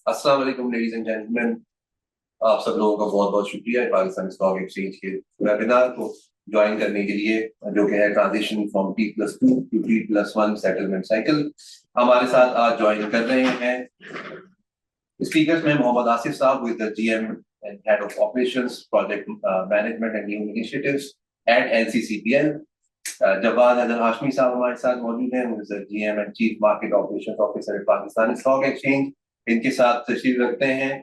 अस्सलाम वालेकुम ladies and gentleman. आप सब लोगों का बहुत बहुत शुक्रिया पाकिस्तान स्टॉक एक्सचेंज के वेबिनार को ज्वाइन करने के लिए, जो कि है transition from T+2 to T+1 settlement cycle. हमारे साथ आज ज्वाइन कर रहे हैं स्पीकर्स में मोहम्मद आसिफ साहब with the GM and head of operations project management and new initiatives at NCCPL. Jawad Haider Hashmi साहब हमारे साथ मौजूद हैं, GM and chief market operations officer at Pakistan stock Exchange. इनके साथ तशरीफ रखते हैं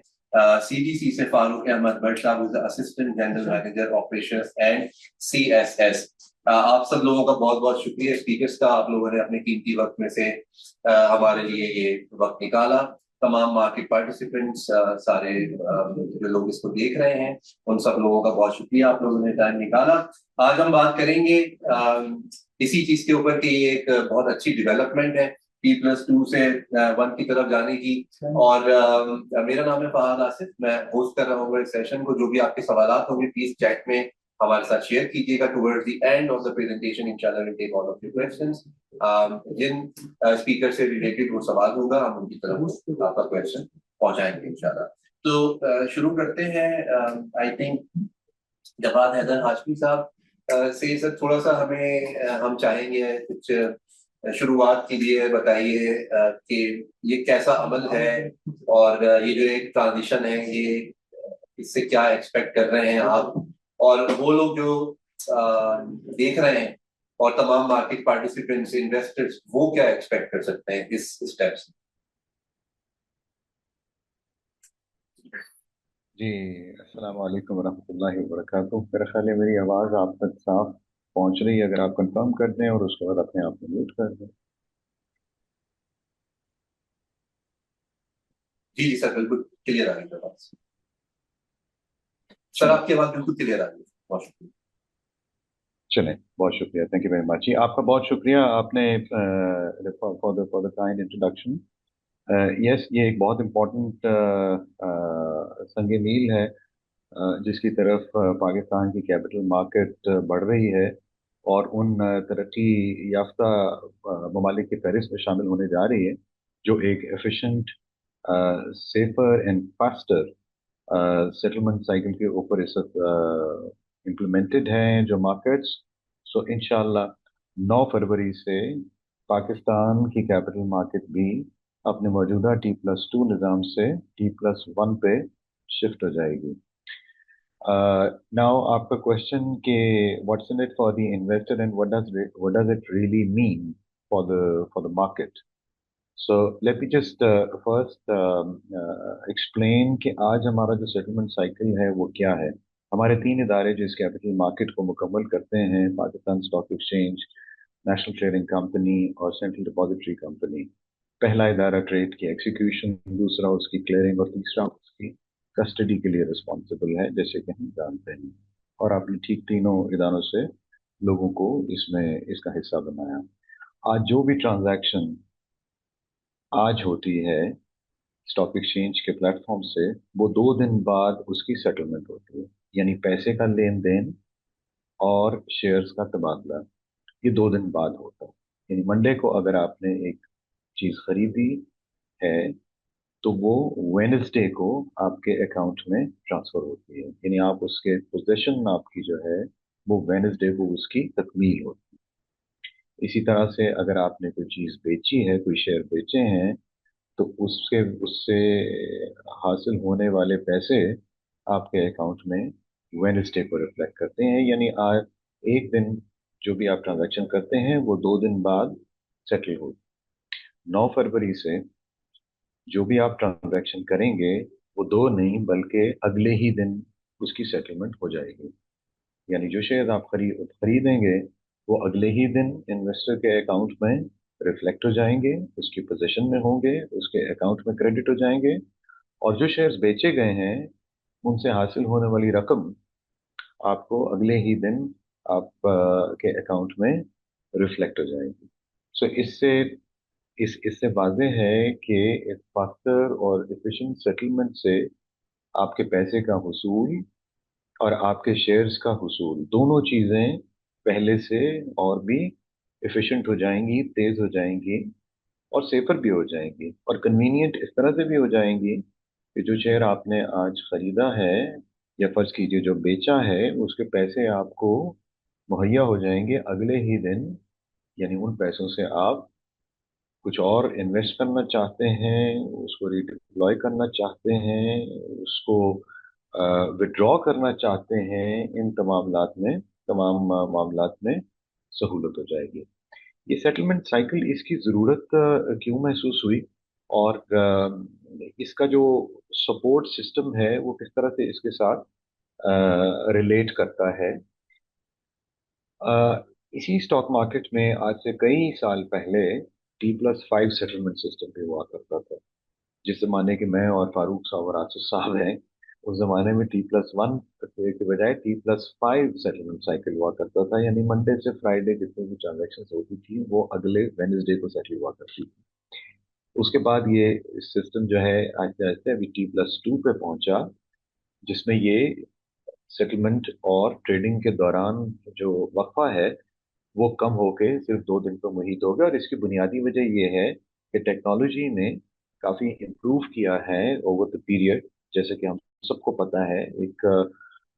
सीडीसी से फारूक अहमद भट्ट साहब, assistant general manager operations and CSS. आप सब लोगों का बहुत बहुत शुक्रिया स्पीकर्स का, आप लोगों ने अपने कीमती वक्त में से हमारे लिए ये वक्त निकाला। तमाम मार्केट पार्टिसिपेंट्स, सारे जो लोग इसको देख रहे हैं, उन सब लोगों का बहुत शुक्रिया, आप लोगों ने टाइम निकाला। आज हम बात करेंगे इसी चीज के ऊपर कि ये एक बहुत अच्छी डेवलपमेंट है T+2 से 1 की तरफ जाने की। और मेरा नाम है फहाद आसिफ, मैं होस्ट कर रहा हूँ इस सेशन को। जो भी आपके सवालात होंगे प्लीज चैट में हमारे साथ शेयर कीजिएगा। Towards the end of the presentation इंशाल्लाह will take all of your questions. जिन स्पीकर से रिलेटेड वो सवाल होगा, हम उनकी तरफ आपका क्वेश्चन पहुंचाएंगे इंशाल्लाह। तो शुरू करते हैं। आई थिंक जवाद हैदर हाशमी साहब से सर थोड़ा सा हमें हम चाहेंगे कुछ शुरुआत के लिए बताइए कि ये कैसा अमल है, और ये जो एक ट्रांजिशन है, ये इससे क्या एक्सपेक्ट कर रहे हैं आप, और वो लोग जो देख रहे हैं, और तमाम मार्केट पार्टिसिपेंट्स इन्वेस्टर्स वो क्या एक्सपेक्ट कर सकते हैं इस स्टेप से। जी, अस्सलाम वालेकुम वरहमतुल्लाहि वबरकातुहू। मेरा ख्याल है मेरी आवाज़ आप तक साफ पहुंच रही है। अगर आप कंफर्म कर दें और उसके बाद अपने आप को म्यूट कर दें। जी जी सर, बिल्कुल क्लियर आ रही है बात। सर चलें। आपकी आवाज बिल्कुल क्लियर आ रही है, बहुत शुक्रिया। चलें, बहुत शुक्रिया। Thank you very much. जी, आपका बहुत शुक्रिया। आपने for the kind introduction. Yes, ये एक बहुत इम्पोर्टेंट संग मील है जिसकी तरफ पाकिस्तान की कैपिटल मार्केट बढ़ रही है और उन तरक्की याफ्ता ममालिक की फहरिस्त में शामिल होने जा रही है, जो एक efficient, safer and faster settlement cycle के ऊपर इस वक्त इम्प्लीमेंटेड हैं जो मार्केट्स। सो इंशाल्लाह 9 फरवरी से पाकिस्तान की कैपिटल मार्केट भी अपने मौजूदा T+2 निज़ाम से T+1 पे शिफ्ट हो जाएगी। Now आपका क्वेश्चन कि what's in it for the investor and what does it really mean for the market? So let me just first explain कि आज हमारा जो सेटलमेंट साइकिल है वो क्या है। हमारे 3 इदारे जो इस कैपिटल मार्केट को मुकम्मल करते हैं, Pakistan stock exchange, national trading company और सेंट्रल डिपॉजिटरी कंपनी। पहला इदारा ट्रेड की एग्जीक्यूशन, दूसरा उसकी क्लियरिंग और तीसरा उसकी कस्टडी के लिए रिस्पॉन्सिबल है, जैसे कि हम जानते हैं। और आपने ठीक तीनों इदारों से लोगों को इसमें इसका हिस्सा बनाया। आज जो भी ट्रांजैक्शन आज होती है स्टॉक एक्सचेंज के प्लेटफॉर्म से, वो 2 दिन बाद उसकी सेटलमेंट होती है। यानी पैसे का लेन देन और शेयर्स का तबादला, ये 2 दिन बाद होता है। यानी मंडे को अगर आपने एक चीज खरीदी है तो वो वेनेसडे को आपके अकाउंट में ट्रांसफर होती है। यानी आप उसके पोजीशन आपकी जो है वो वेनेसडे को उसकी तकमील होती है। इसी तरह से अगर आपने कोई चीज बेची है, कोई शेयर बेचे हैं, तो उसके उससे हासिल होने वाले पैसे आपके अकाउंट में वेनेसडे को रिफ्लेक्ट करते हैं। यानी आज एक दिन जो भी आप ट्रांजैक्शन करते हैं वो 2 दिन बाद सेटल हो। 9 फरवरी से जो भी आप ट्रांजैक्शन करेंगे वो दो नहीं बल्कि अगले ही दिन उसकी सेटलमेंट हो जाएगी। यानी जो शेयर आप खरीदेंगे वो अगले ही दिन इन्वेस्टर के अकाउंट में रिफ्लेक्ट हो जाएंगे, उसकी पोजीशन में होंगे, उसके अकाउंट में क्रेडिट हो जाएंगे। और जो शेयर्स बेचे गए हैं उनसे हासिल होने वाली रकम आपको अगले ही दिन आप के अकाउंट में रिफ्लेक्ट हो जाएगी। सो इससे वाजह है कि एक फास्टर और एफिशिएंट सेटलमेंट से आपके पैसे का हुसूल और आपके शेयर्स का हुसूल, दोनों चीजें पहले से और भी एफिशिएंट हो जाएंगी, तेज हो जाएंगी और सेफर भी हो जाएंगी और कन्वीनियंट इस तरह से भी हो जाएंगी कि जो शेयर आपने आज खरीदा है या फर्ज कीजिए जो बेचा है उसके पैसे आपको मुहैया हो जाएंगे अगले ही दिन। यानी उन पैसों से आप कुछ और इन्वेस्ट करना चाहते हैं, उसको रिडिप्लॉय करना चाहते हैं, उसको विड्रॉ करना चाहते हैं, इन तमाम मामलात में सहूलत हो जाएगी। ये सेटलमेंट साइकिल इसकी ज़रूरत क्यों महसूस हुई, और इसका जो सपोर्ट सिस्टम है वो किस तरह से इसके साथ रिलेट करता है। अ, इसी स्टॉक मार्केट में आज से कई साल पहले T+5 सेटलमेंट सिस्टम भी हुआ करता था। जिस जमाने के मैं और फारूक साहब और आसिफ साहब हैं, उस जमाने में T+1 के बजाय T+5 सेटलमेंट साइकिल हुआ करता था। यानी मंडे से फ्राइडे जितनी भी ट्रांजेक्शन होती थी वो अगले वेनेसडे को सेटल हुआ करती थी। उसके बाद ये सिस्टम जो है आहिस्ते आहिस्ते अभी T+2 पे पहुंचा, जिसमें ये सेटलमेंट और ट्रेडिंग के दौरान जो वक्फा है वो कम होके सिर्फ 2 दिन पर मुहित हो गया। और इसकी बुनियादी वजह ये है कि टेक्नोलॉजी ने काफी इम्प्रूव किया है ओवर द पीरियड। जैसे कि हम सबको पता है, एक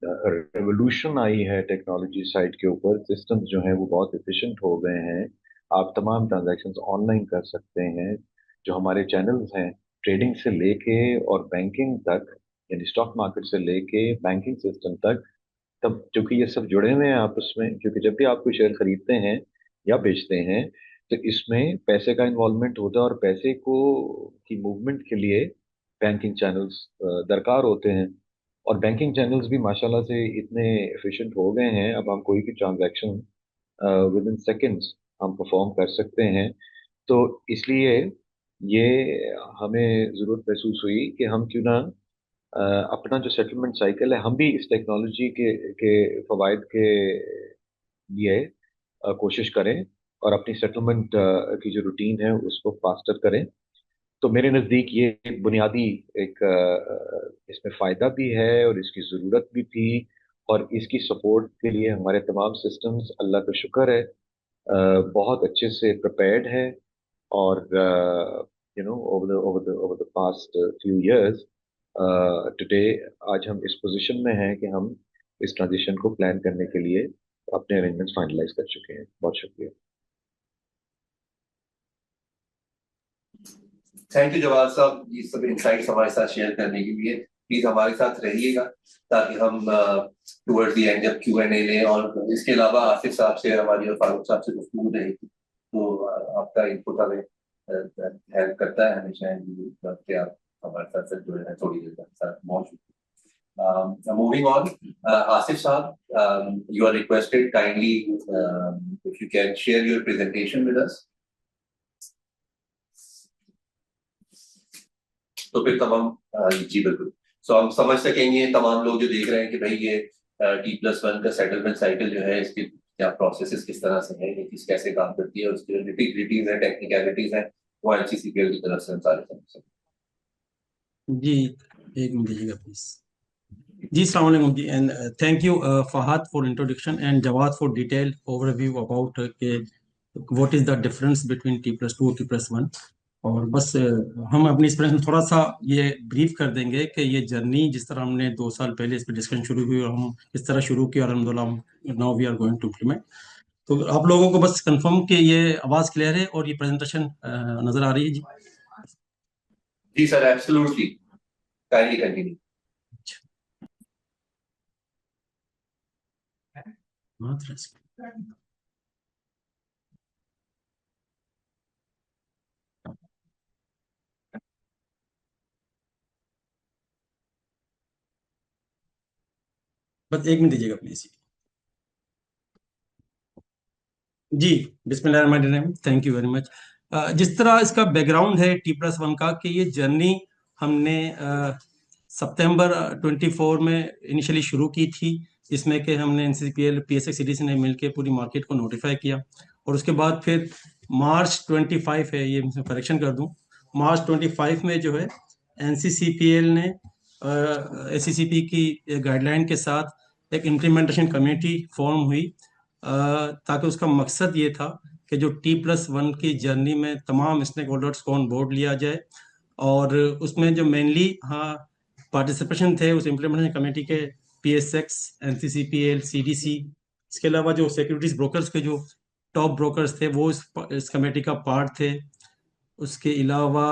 रेवोल्यूशन आई है टेक्नोलॉजी साइड के ऊपर। सिस्टम्स जो हैं वो बहुत एफिशिएंट हो गए हैं। आप तमाम ट्रांजैक्शंस ऑनलाइन कर सकते हैं। जो हमारे चैनल्स हैं ट्रेडिंग से लेके और बैंकिंग तक, यानी स्टॉक मार्केट से लेके बैंकिंग सिस्टम तक, तब क्योंकि ये सब जुड़े हुए हैं आपस में, क्योंकि जब भी आप कोई शेयर खरीदते हैं या बेचते हैं तो इसमें पैसे का इन्वॉल्वमेंट होता है, और पैसे को की मूवमेंट के लिए बैंकिंग चैनल्स दरकार होते हैं। और बैंकिंग चैनल्स भी माशाल्लाह से इतने एफिशिएंट हो गए हैं, अब हम कोई भी ट्रांजैक्शन विद इन सेकेंड्स हम परफॉर्म कर सकते हैं। तो इसलिए ये हमें ज़रूरत महसूस हुई कि हम क्यों ना अ, अपना जो सेटलमेंट साइकिल है हम भी इस टेक्नोलॉजी के फवायद के लिए कोशिश करें और अपनी सेटलमेंट की जो रूटीन है उसको फास्टर करें। तो मेरे नज़दीक ये एक बुनियादी एक इसमें फ़ायदा भी है और इसकी ज़रूरत भी थी। और इसकी सपोर्ट के लिए हमारे तमाम सिस्टम्स अल्लाह का शुक्र है बहुत अच्छे से प्रिपेयर्ड है। और over the past few years today आज हम इस पोजीशन में हैं कि हम इस ट्रांजिशन को प्लान करने के लिए अपने अरेंजमेंट्स फाइनलाइज कर चुके हैं। बहुत शुक्रिया। थैंक यू जवाद साहब, ये सब इंसाइट्स हमारे साथ शेयर करने के लिए। प्लीज हमारे साथ रहिएगा ताकि हम टुवर्ड्स द एंड जब Q&A लें, और इसके अलावा आसिफ साहब से हमारी और फारूक साहब से गुफ्तगू रहेगी, तो आपका इनपुट हमें हेल्प करता है हमेशा कि आप हमारे साथ जुड़े हैं थोड़ी देर तक। साथ बहुत शुक्रिया। Moving on, Asif Saab, you are requested kindly if you can share your presentation with us. तो फिर तमाम जी बिल्कुल। सो हम समझ सकेंगे तमाम लोग जो देख रहे हैं कि भाई ये T+1 का सेटलमेंट साइकिल जो है इसकी क्या प्रोसेसेस किस तरह से है, ये चीज कैसे काम करती है, और उसकी जो निटी-ग्रिटीज है, टेक्निकलिटीज है, वो NCCPL की तरफ से हम सारे समझ सकें। जी एक मिनट दीजिएगा प्लीज। जी अस्सलाम वालेकुम जी, and thank you Fahad for introduction and Jawad for detail overview about के what is the difference between T+2 और T+1। और बस हम अपनी इस में थोड़ा सा ये ब्रीफ कर देंगे कि ये जर्नी जिस तरह हमने 2 साल पहले इस पर डिस्कशन शुरू हुई और हम किस तरह शुरू किया, और अल्हम्दुलिल्लाह now we are going to implement. तो आप लोगों को बस कंफर्म कि ये आवाज़ क्लियर है और ये प्रेजेंटेशन नजर आ रही है जी? जी सर, एब्सोल्युटली, काइंडली कंटिन्यू। बस एक मिनट दीजिएगा प्लीज जी। बिस्मिल्लाहिर्रहमानिर्रहीम, थैंक यू वेरी मच। जिस तरह इसका बैकग्राउंड है T+1 का, कि ये जर्नी हमने सितंबर 24 में इनिशियली शुरू की थी, जिसमें कि हमने NCCPL PSX CDC ने मिलकर पूरी मार्केट को नोटिफाई किया। और उसके बाद फिर मार्च 25 है, ये मैं करेक्शन कर दूं, मार्च 25 में जो है NCCPL ने SCCP की गाइडलाइन के साथ एक इम्प्लीमेंटेशन कमेटी फॉर्म हुई, ताकि उसका मकसद ये था कि जो T+1 की जर्नी में तमाम स्टेक होल्डर्स को ऑन बोर्ड लिया जाए, और उसमें जो मेनली हाँ पार्टिसिपेशन थे उस इम्प्लीमेंटेशन कमेटी के PSX, NCCPL, CDC, इसके अलावा जो सिक्योरिटीज ब्रोकर्स के जो टॉप ब्रोकर्स थे वो इस कमेटी का पार्ट थे। उसके अलावा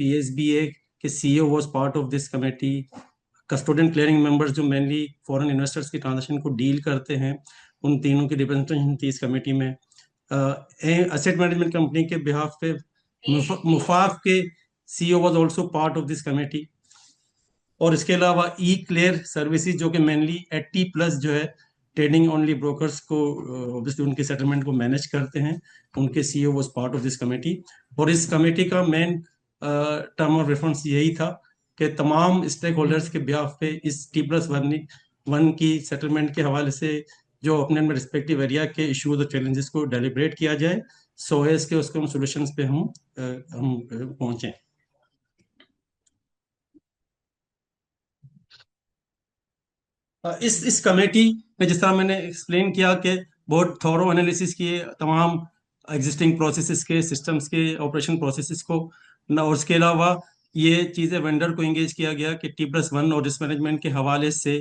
PSBA के CEO was part of this committee. Custodian clearing members जो मेनली फॉरेन इन्वेस्टर्स की ट्रांजैक्शन को डील करते हैं, उन तीनों की रिप्रेजेंटेशन थी इस कमेटी में। एसेट मैनेजमेंट कंपनी के बिहाफ पे मुफाफ के CEO was also part of this committee. और इसके अलावा ई क्लियर सर्विसेज जो कि मेनली 80+ जो है ट्रेडिंग ओनली ब्रोकर्स को ऑब्वियसली उनके सेटलमेंट को मैनेज करते हैं, उनके CEO was part of this committee. और इस कमेटी का मेन टर्म ऑफ रेफरेंस यही था कि तमाम स्टेक होल्डर्स के बिहाफ पे इस T+1 की सेटलमेंट के हवाले से जो अपने अपने रिस्पेक्टिव एरिया के इश्यूज और चैलेंजेस को डेलिब्रेट किया जाए, सो एज के उसको हम सोल्यूशंस पे हम पहुंचे। इस कमेटी में जिस तरह मैंने एक्सप्लेन किया कि बहुत थॉरो एनालिसिस किए तमाम एग्जिस्टिंग प्रोसेसेस के, सिस्टम्स के, ऑपरेशन प्रोसेसेस को न, और उसके अलावा ये चीज़ें वेंडर को एंगेज किया गया कि T+1 और रिस्क मैनेजमेंट के हवाले से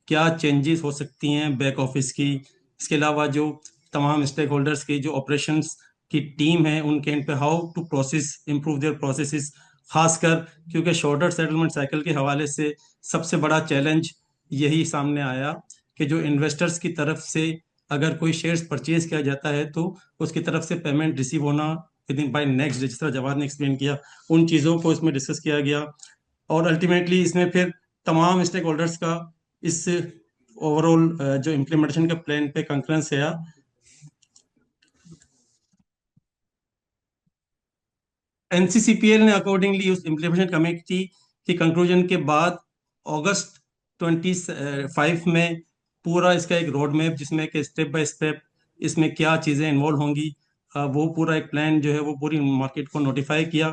क्या चेंजेस हो सकती हैं बैक ऑफिस की। इसके अलावा जो तमाम स्टेक होल्डर्स की जो ऑपरेशंस की टीम है उनके एंड पे how to process improve their processes, खासकर क्योंकि शॉर्टर सेटलमेंट साइकिल के हवाले से सबसे बड़ा चैलेंज यही सामने आया कि जो इन्वेस्टर्स की तरफ से अगर कोई शेयर्स परचेज किया जाता है तो उसकी तरफ से पेमेंट रिसीव होना with in by next day, जिस तरह जवाद ने एक्सप्लेन किया, उन चीज़ों को इसमें डिस्कस किया गया। और अल्टीमेटली इसमें फिर तमाम स्टेक होल्डर्स का इस ओवरऑल जो इम्प्लीमेंटेशन का प्लान पे कंकरेंस आया। NCCPL ने अकॉर्डिंगली उस इम्प्लीमेंटेशन कमेटी की कंक्लूजन के बाद अगस्त 25 में पूरा इसका एक रोड मैप जिसमें कि स्टेप बाय स्टेप इसमें क्या चीज़ें इन्वॉल्व होंगी, वो पूरा एक प्लान जो है वो पूरी मार्केट को नोटिफाई किया।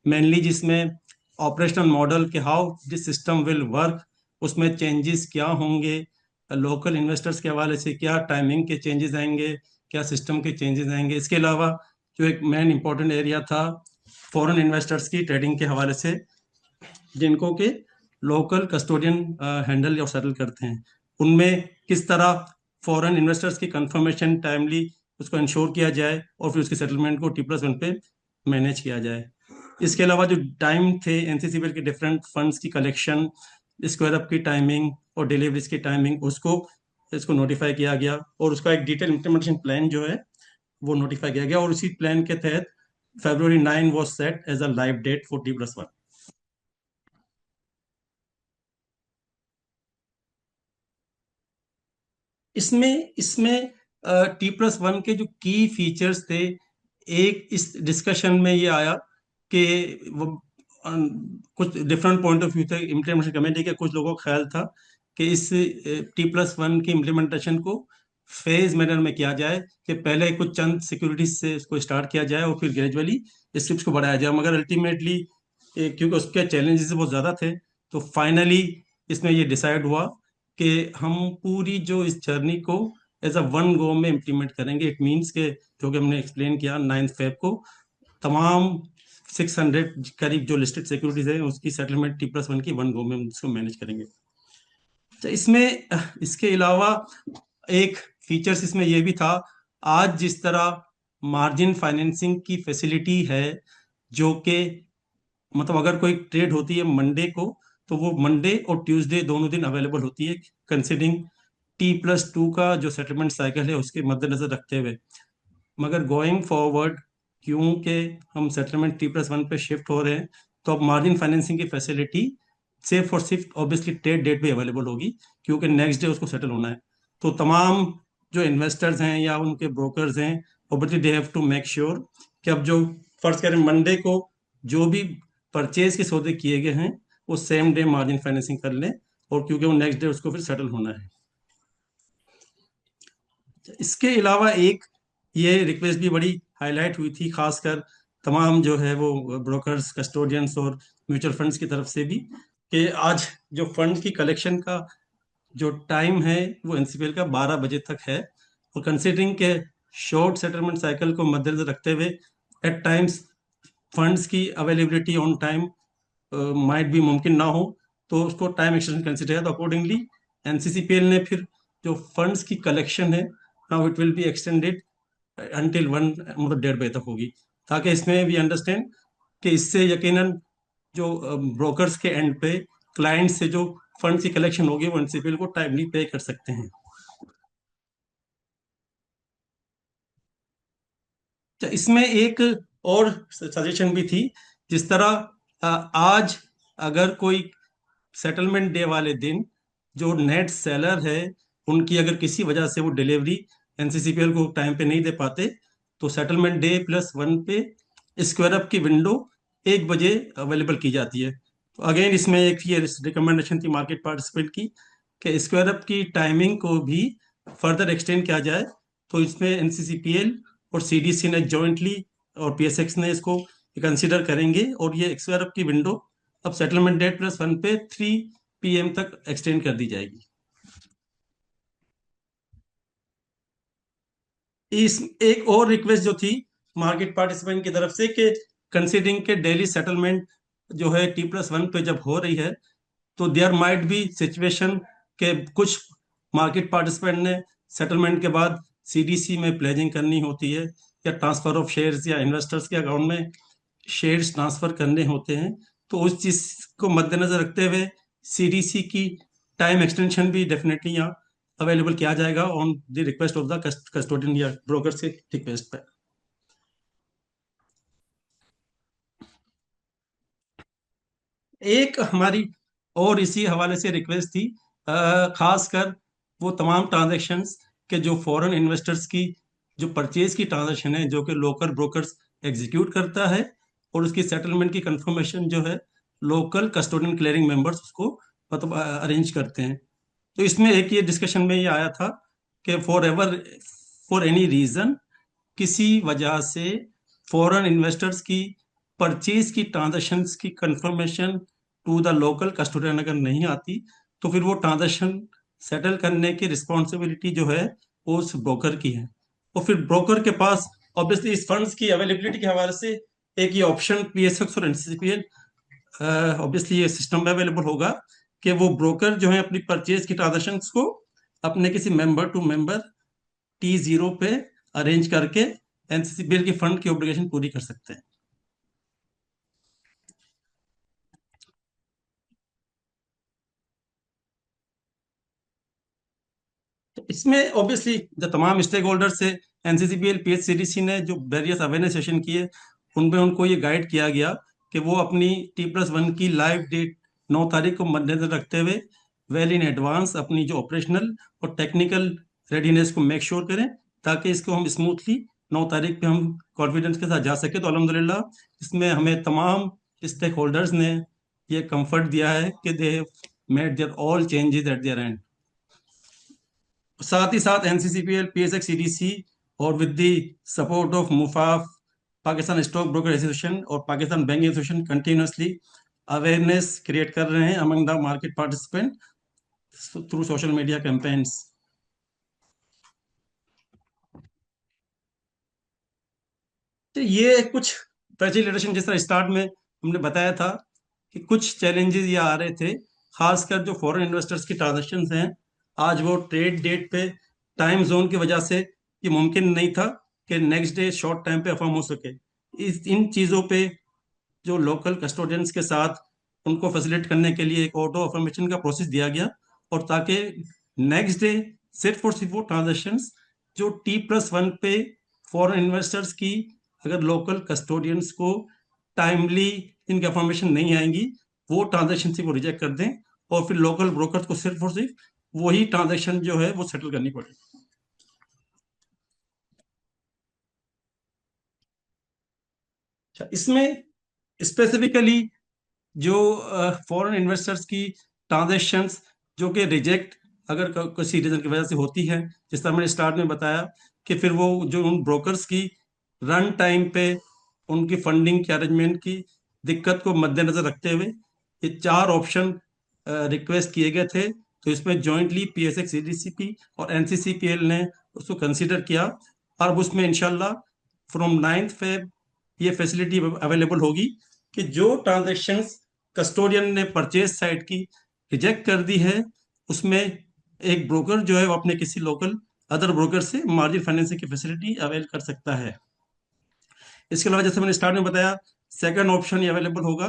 मेनली जिसमें ऑपरेशनल मॉडल के how this system will work, उसमें चेंजेस क्या होंगे, लोकल इन्वेस्टर्स के हवाले से क्या टाइमिंग के चेंजेस आएंगे, क्या सिस्टम के चेंजेस आएंगे। इसके अलावा जो एक मेन इंपॉर्टेंट एरिया था फॉरेन इन्वेस्टर्स की ट्रेडिंग के हवाले से, जिनको के लोकल कस्टोडियन हैंडल और सेटल करते हैं, उनमें किस तरह फॉरेन इन्वेस्टर्स की कंफर्मेशन टाइमली उसको इंश्योर किया जाए और फिर उसके सेटलमेंट को T+1 पे मैनेज किया जाए। इसके अलावा जो टाइम थे NCCPL के डिफरेंट फंड्स की कलेक्शन, स्क्वायर अप की टाइमिंग और डिलीवरीज की टाइमिंग, उसको इसको नोटिफाई किया गया और उसका एक डिटेल इम्प्लीमेंटेशन प्लान जो है वो नोटिफाई किया गया। और उसी प्लान के तहत February 9 was set as a live date for T+1। इसमें इसमें T+1 के जो की फीचर्स थे, एक इस डिस्कशन में ये आया कि वो कुछ डिफरेंट पॉइंट ऑफ व्यू थे इम्प्लीमेंटेशन कमेटी के। कुछ लोगों का ख्याल था कि इस T+1 की इम्प्लीमेंटेशन को फेज मैनर में किया जाए, कि पहले कुछ चंद सिक्योरिटीज से इसको स्टार्ट किया जाए और फिर ग्रेजुअली स्टेप्स को बढ़ाया जाए। मगर अल्टीमेटली क्योंकि उसके चैलेंजेस बहुत ज़्यादा थे, तो फाइनली इसमें ये डिसाइड हुआ कि हम पूरी जो इस जर्नी को एज अ वन गो में इम्प्लीमेंट करेंगे। इट मीन्स के जो कि हमने एक्सप्लेन किया 9 फेब को तमाम 600 करीब जो लिस्टेड सिक्योरिटीज है उसकी सेटलमेंट T+1 की वन गो में हम उसको मैनेज करेंगे। तो इसमें इसके अलावा एक फीचर्स इसमें यह भी था, आज जिस तरह मार्जिन फाइनेंसिंग की फैसिलिटी है, जो कि मतलब अगर कोई ट्रेड होती है मंडे को तो वो मंडे और ट्यूसडे दोनों दिन अवेलेबल होती है, कंसिडरिंग T+2 का जो सेटलमेंट साइकिल है उसके मद्देनजर रखते हुए। मगर गोइंग फॉरवर्ड क्योंकि हम सेटलमेंट T+1 पे शिफ्ट हो रहे हैं, तो अब मार्जिन फाइनेंसिंग की फैसिलिटी सिर्फ और सिर्फ ऑब्वियसली ट्रेड डेट पे अवेलेबल होगी, क्योंकि नेक्स्ट डे उसको सेटल होना है। तो तमाम जो इन्वेस्टर्स हैं या उनके ब्रोकर्स हैं, obviously they have to make sure कि अब जो फर्ज करें मंडे को जो भी परचेज के सौदे किए गए हैं वो सेम डे मार्जिन फाइनेंसिंग कर लें, और क्योंकि वो नेक्स्ट डे उसको फिर सेटल होना है। इसके अलावा एक ये रिक्वेस्ट भी बड़ी हाईलाइट हुई थी, खासकर तमाम जो है वो ब्रोकर्स, कस्टोडियंस और म्यूचुअल फंड्स की तरफ से भी, कि आज जो फंड की कलेक्शन का जो टाइम है वो NCPL का 12 बजे तक है, और कंसिडरिंग के शॉर्ट सेटलमेंट साइकिल को मद्देनजर रखते हुए एट टाइम्स फंड्स की अवेलेबिलिटी ऑन टाइम माइट भी मुमकिन ना हो, तो उसको टाइम एक्सटेंशन कंसिडर है। तो अकॉर्डिंगली एनसीसीपीएल ने फिर जो फंड्स की कलेक्शन है, now it will be extended until 1, मतलब 1:30 बजे तक होगी, ताकि इसमें भी अंडरस्टैंड कि इससे यकीनन जो ब्रोकर्स के एंड पे क्लाइंट से जो फंड की कलेक्शन होगी वो एनसीपीएल को टाइमली पे कर सकते हैं। तो इसमें एक और सजेशन भी थी, जिस तरह आज अगर कोई सेटलमेंट डे वाले दिन जो नेट सेलर है, उनकी अगर किसी वजह से वो डिलीवरी एनसीसीपीएल को टाइम पे नहीं दे पाते, तो सेटलमेंट डे +1 पे स्क्वायर अप की विंडो 1 बजे अवेलेबल की जाती है। तो अगेन इसमें एक ये रिकमेंडेशन थी मार्केट पार्टिसिपेंट की कि स्क्वायर अप की टाइमिंग को भी फर्दर एक्सटेंड किया जाए। तो इसमें एनसीसीपीएल और सीडीसी ने जॉइंटली और पीएसएक्स ने इसको कंसीडर करेंगे, और ये स्क्वायर अप की विंडो अब सेटलमेंट डेट +1 पे 3 PM तक एक्सटेंड कर दी जाएगी। इस एक और रिक्वेस्ट जो थी मार्केट पार्टिसिपेंट की तरफ से कि कंसीडरिंग के डेली सेटलमेंट जो है T+1 पे जब हो रही है, तो देयर माइट बी सिचुएशन के कुछ मार्केट पार्टिसिपेंट ने सेटलमेंट के बाद सीडीसी में प्लेजिंग करनी होती है, या ट्रांसफर ऑफ शेयर्स या इन्वेस्टर्स के अकाउंट में शेयर्स ट्रांसफर करने होते हैं। तो उस चीज को मद्देनजर रखते हुए सीडीसी की टाइम एक्सटेंशन भी डेफिनेटली यहाँ अवेलेबल किया जाएगा on the request of the custodian या ब्रोकर के रिक्वेस्ट पर। एक हमारी और इसी हवाले से रिक्वेस्ट थी, खासकर वो तमाम ट्रांजैक्शंस के जो फॉरेन इन्वेस्टर्स की जो परचेज की ट्रांजैक्शन है, जो कि लोकल ब्रोकर्स एग्जीक्यूट करता है, और उसकी सेटलमेंट की कंफर्मेशन जो है लोकल कस्टोडियन क्लियरिंग मेंबर्स उसको मतलब अरेंज करते हैं। तो इसमें एक ये डिस्कशन में ये आया था कि फॉर एनी रीजन, किसी वजह से फॉरेन इन्वेस्टर्स की परचेज की ट्रांजैक्शंस की confirmation to the local custodian अगर नहीं आती, तो फिर वो ट्रांजैक्शन सेटल करने की रिस्पॉन्सिबिलिटी जो है वो उस ब्रोकर की है। और फिर ब्रोकर के पास ऑब्वियसली इस फंड्स की अवेलेबिलिटी के हवाले से एक ये ऑप्शन पीएसएक्स और एनसीसीपीएल ऑब्वियसली ये सिस्टम में अवेलेबल होगा कि वो ब्रोकर जो है अपनी परचेज की ट्रांजेक्शन को अपने किसी मेंबर टू मेंबर T0 पे अरेंज करके एनसीसीपीएल की फंड की ऑब्लिगेशन पूरी कर सकते हैं। तो इसमें ऑब्वियसली जो तमाम स्टेक होल्डर से एनसीसीपीएल पीएचसीडीसी ने जो वेरियस अवेयरनेस सेशन किए, उनमें उनको ये गाइड किया गया कि वो अपनी T+1 की लाइव डेट 9 तारीख को मद्देनजर रखते हुए वेल इन एडवांस अपनी जो ऑपरेशनल और टेक्निकल रेडीनेस को मेक श्योर करें, ताकि इसको हम स्मूथली 9 तारीख पे हम कॉन्फिडेंस के साथ जा सके। तो अल्हम्दुलिल्लाह इसमें हमें तमाम स्टेक होल्डर्स ने ये कंफर्ट दिया है कि they made their all changes at their end. साथ ही साथ एनसीसीपीएल पीएसएक्स सीडीसी और with the support of MUFAP, Pakistan Stock Broker Association और Pakistan Banking Association continuously awareness create कर रहे हैं among the market participant through social media campaigns. तो ये कुछ फैसिलिटेशन, जिस तरह स्टार्ट में हमने बताया था कि कुछ चैलेंजेस ये आ रहे थे, खासकर जो फॉरेन इन्वेस्टर्स की ट्रांजेक्शन हैं, आज वो ट्रेड डेट पे टाइम जोन की वजह से ये मुमकिन नहीं था कि नेक्स्ट डे शॉर्ट टाइम पे अफर्म हो सके। इन चीज़ों पे जो लोकल कस्टोडियंस के साथ उनको फैसिलिटेट करने के लिए एक ऑटो अफर्मेशन का प्रोसेस दिया गया, और ताकि नेक्स्ट डे सिर्फ और सिर्फ वो ट्रांजेक्शन जो T+1 पे फॉरेन इन्वेस्टर्स की अगर लोकल कस्टोडियंस को टाइमली इनकी अफर्मेशन नहीं आएंगी, वो ट्रांजेक्शन से वो रिजेक्ट कर दें, और फिर लोकल ब्रोकर को सिर्फ और सिर्फ वही ट्रांजेक्शन जो है वो सेटल करनी पड़े। अच्छा, इसमें स्पेसिफिकली जो फॉरेन इन्वेस्टर्स की ट्रांजेक्शंस जो कि रिजेक्ट अगर किसी रीजन की वजह से होती है, जिस तरह मैंने स्टार्ट में बताया कि फिर वो जो उन ब्रोकर्स की रन टाइम पे उनकी फंडिंग की अरेंजमेंट की दिक्कत को मद्देनजर रखते हुए ये 4 ऑप्शन रिक्वेस्ट किए गए थे। तो इसमें जॉइंटली पीएसएक्स सीडीसीपी और एनसीसीपीएल ने उसको कंसीडर किया, और उसमें इंशाल्लाह फ्रॉम 9 फेब ये फैसिलिटी अवेलेबल होगी कि जो ट्रांजेक्शंस कस्टोडियन ने परचेज साइड की रिजेक्ट कर दी है, उसमें एक ब्रोकर जो है वो अपने किसी लोकल अदर ब्रोकर से मार्जिन फाइनेंसिंग की फैसिलिटी अवेल कर सकता है। इसके अलावा जैसे मैंने स्टार्ट में बताया, सेकंड ऑप्शन ये अवेलेबल होगा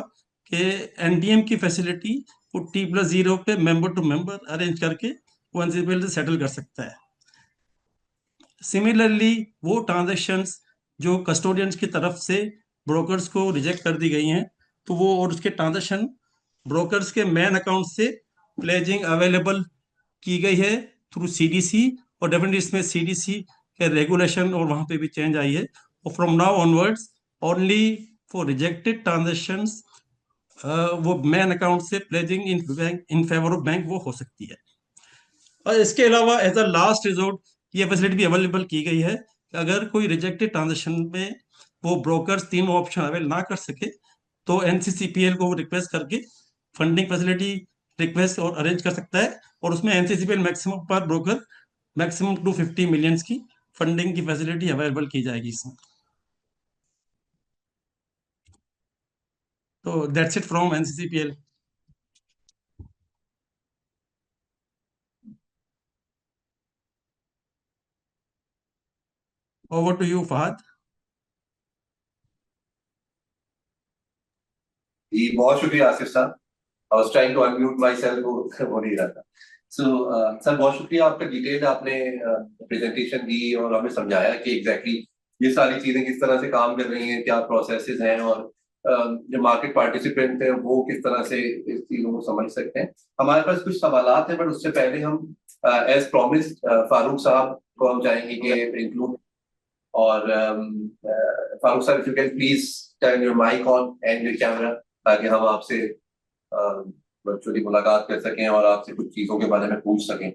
कि एनडीएम की फैसिलिटी वो T+0 पे मेंबर टू मेंबर अरेंज करके वो एनसीसीपीएल से सेटल कर सकता है। सिमिलरली वो ट्रांजेक्शन्स जो कस्टोडियंस की तरफ से ब्रोकर्स को रिजेक्ट कर दी गई हैं, तो वो और उसके ट्रांजेक्शन ब्रोकर्स के मेन अकाउंट से प्लेजिंग अवेलेबल की गई है थ्रू सीडीसी, और डेफिनेटली इसमें सीडीसी के रेगुलेशन और वहां पे भी चेंज आई है, और from now onwards only for rejected transactions वो मेन अकाउंट से pledging in favour of bank वो हो सकती है। और इसके अलावा एज अ लास्ट रिजोर्ट ये फैसिलिटी भी अवेलेबल की गई है कि अगर कोई रिजेक्टेड ट्रांजेक्शन में वो ब्रोकर्स तीनों ऑप्शन अवेल ना कर सके, तो एनसीसीपीएल को रिक्वेस्ट करके फंडिंग फैसिलिटी रिक्वेस्ट और अरेंज कर सकता है, और उसमें एनसीसीपीएल मैक्सिमम पर ब्रोकर मैक्सिमम 250 मिलियंस की फंडिंग की फैसिलिटी अवेलेबल की जाएगी इसमें। तो that's it from NCCPL. Over to you Fahad. जी बहुत शुक्रिया आसिफ साहब। I was trying to unmute myself, हो नहीं रहा था। सर बहुत शुक्रिया, आपका डिटेल आपने प्रेजेंटेशन दी और हमें समझाया कि एग्जैक्टली ये सारी चीजें किस तरह से काम कर रही हैं, क्या प्रोसेसेस हैं, और जो मार्केट पार्टिसिपेंट हैं वो किस तरह से इस चीजों को समझ सकते हैं। हमारे पास कुछ सवालात हैं, बट उससे पहले हम एज प्रॉमिस फारूक साहब को हम चाहेंगे कि इंक्लूड, और फारूक साहब if you can please turn your mic on and your camera, ताकि हम आपसे वर्चुअली मुलाकात कर सकें और आपसे कुछ चीजों के बारे में पूछ सकें।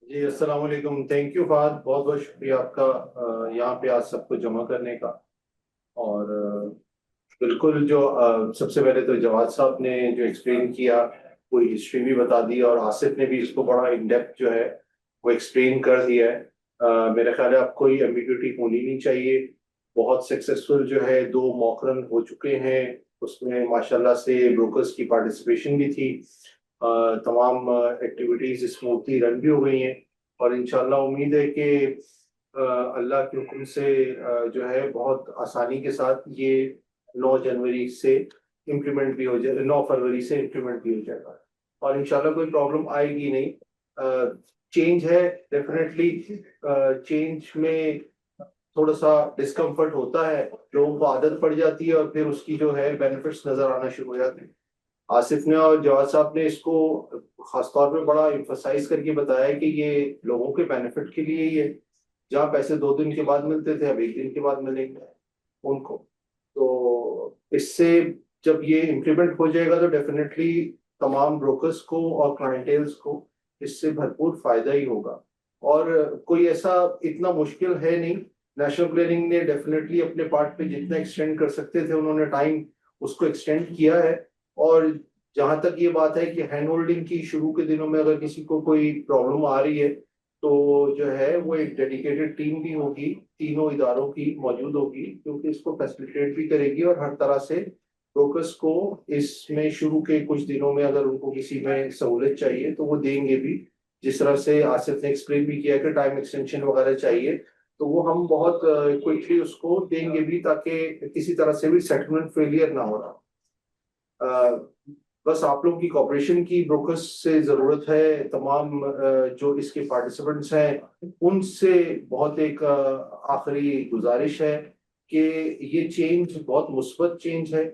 जी अस्सलाम वालेकुम। थैंक यू फहद, बहुत बहुत शुक्रिया आपका यहाँ पे आज सबको जमा करने का। और बिल्कुल जो सबसे पहले तो जवाद साहब ने जो एक्सप्लेन किया, पूरी हिस्ट्री भी बता दी, और आसिफ ने भी इसको बड़ा इन डेप्थ जो है वो एक्सप्लेन कर दिया है। मेरा ख्याल है अब कोई एम्बिग्युइटी होनी नहीं चाहिए। बहुत सक्सेसफुल जो है 2 मॉक रन हो चुके हैं, उसमें माशाल्लाह से ब्रोकर्स की पार्टिसिपेशन भी थी, तमाम एक्टिविटीज स्मूथली रन भी हो गई हैं, और इंशाल्लाह उम्मीद है कि अल्लाह के हुक्म से जो है बहुत आसानी के साथ ये 9 जनवरी से इम्प्लीमेंट भी हो जाए, 9 फरवरी से इम्प्लीमेंट भी हो जाएगा, और इंशाल्लाह कोई प्रॉब्लम आएगी नहीं। चेंज है डेफिनेटली, चेंज में थोड़ा सा डिस्कम्फर्ट होता है, लोगों को आदत पड़ जाती है, और फिर उसकी जो है बेनिफिट्स नजर आना शुरू हो जाते हैं। आसिफ ने और जवाद साहब ने इसको खासतौर पे बड़ा इम्फसाइज करके बताया कि ये लोगों के बेनिफिट के लिए ही है। जहाँ पैसे 2 दिन के बाद मिलते थे, अब 1 दिन के बाद मिलेंगे उनको। तो इससे जब ये इम्प्लीमेंट हो जाएगा तो डेफिनेटली तमाम ब्रोकर्स को और क्लाइंटेल्स को इससे भरपूर फायदा ही होगा, और कोई ऐसा इतना मुश्किल है नहीं। नेशनल क्लियरिंग ने डेफिनेटली अपने पार्ट पे जितना एक्सटेंड कर सकते थे उन्होंने टाइम उसको एक्सटेंड किया है, और जहां तक ये बात है कि हैंड होल्डिंग की शुरू के दिनों में अगर किसी को कोई प्रॉब्लम आ रही है, तो जो है वो एक डेडिकेटेड टीम भी होगी, तीनों इदारों की मौजूद होगी, क्योंकि इसको फैसिलिटेट भी करेगी, और हर तरह से ब्रोकर्स को इसमें शुरू के कुछ दिनों में अगर उनको किसी में सहूलत चाहिए तो वो देंगे भी। जिस तरह से आसिफ ने एक्सप्लेन भी किया कि टाइम एक्सटेंशन वगैरह चाहिए, तो वो हम बहुत क्विकली उसको देंगे भी, ताकि किसी तरह से भी सेटलमेंट फेलियर ना हो रहा। बस आप लोगों की कॉपरेशन की ब्रोकर्स से जरूरत है। तमाम जो इसके पार्टिसिपेंट्स हैं उनसे बहुत एक आखिरी गुजारिश है कि ये चेंज बहुत मुस्बत चेंज है,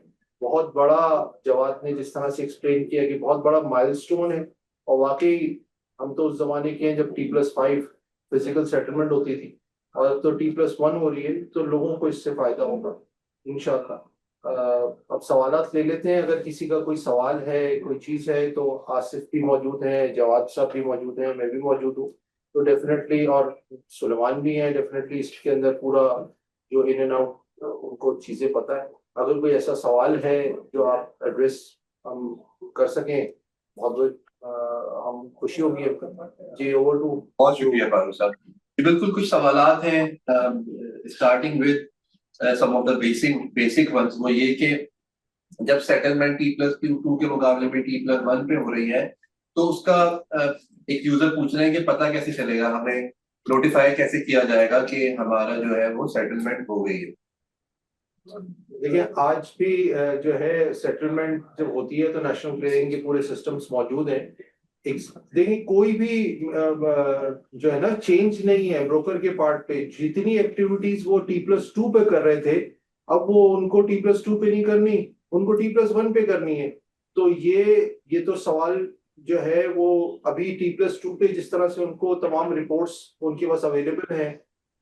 बहुत बड़ा, जवाद ने जिस तरह से एक्सप्लेन किया कि बहुत बड़ा माइलस्टोन है, और वाकई हम तो उस जमाने के हैं जब T+5 फिजिकल सेटलमेंट होती थी, और अब तो T+1 हो रही है, तो लोगों को इससे फायदा होगा इंशाल्लाह। अब सवालात ले लेते हैं। अगर किसी का कोई सवाल है, कोई चीज है, तो आसिफ भी मौजूद है, जवाद साहब भी मौजूद है, मैं भी मौजूद हूँ, तो डेफिनेटली, और सुलेमान भी है, डेफिनेटली इसके अंदर पूरा जो इन एंड आउट उनको चीजें पता है। अगर कोई ऐसा सवाल है जो आप एड्रेस हम कर सकें, बहुत बहुत हम खुशी होगी आपका। जी ओवर टू। बहुत शुक्रिया फारूक साहब। जी, बिल्कुल कुछ सवालात हैं, starting with some of the basic ones. वो ये कि जब सेटलमेंट T+Q2 के मुकाबले में T+1 पे हो रही है, तो उसका एक यूजर पूछ रहे हैं कि पता कैसे चलेगा, हमें नोटिफाई कैसे किया जाएगा कि हमारा जो है वो सेटलमेंट हो गई है। देखिए आज भी जो है सेटलमेंट जब होती है तो नेशनल क्लियरिंग के पूरे सिस्टम्स मौजूद हैं। देखिए कोई भी जो है ना चेंज नहीं है ब्रोकर के पार्ट पे। जितनी एक्टिविटीज वो T+2 पे कर रहे थे, अब वो उनको T+2 पे नहीं करनी, उनको T+1 पे करनी है। तो ये तो सवाल जो है वो अभी T+2 पे जिस तरह से उनको तमाम रिपोर्ट्स उनके पास अवेलेबल है,